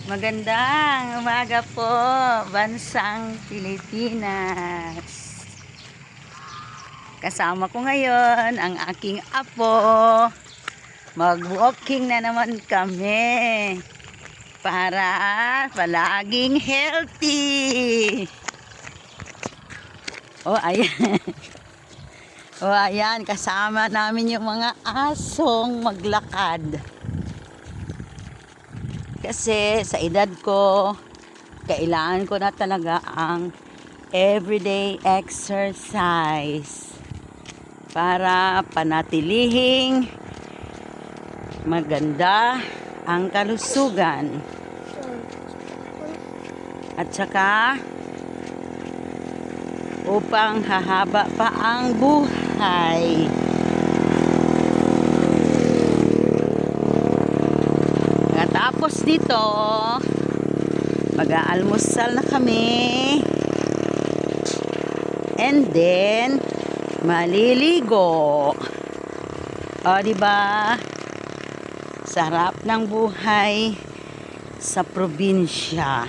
Magandang umaga po, bansang Pilipinas. Kasama ko ngayon ang aking apo. Mag-walking na naman kami para palaging healthy. Oh, ayan. Oh, ayan, kasama namin yung mga asong maglakad. Kasi sa edad ko, kailangan ko na talaga ang everyday exercise para panatilihing maganda ang kalusugan. At saka upang hahaba pa ang buhay. Tapos dito, mag-aalmusal na kami. And then, maliligo. O, diba? Sarap ng buhay sa probinsya.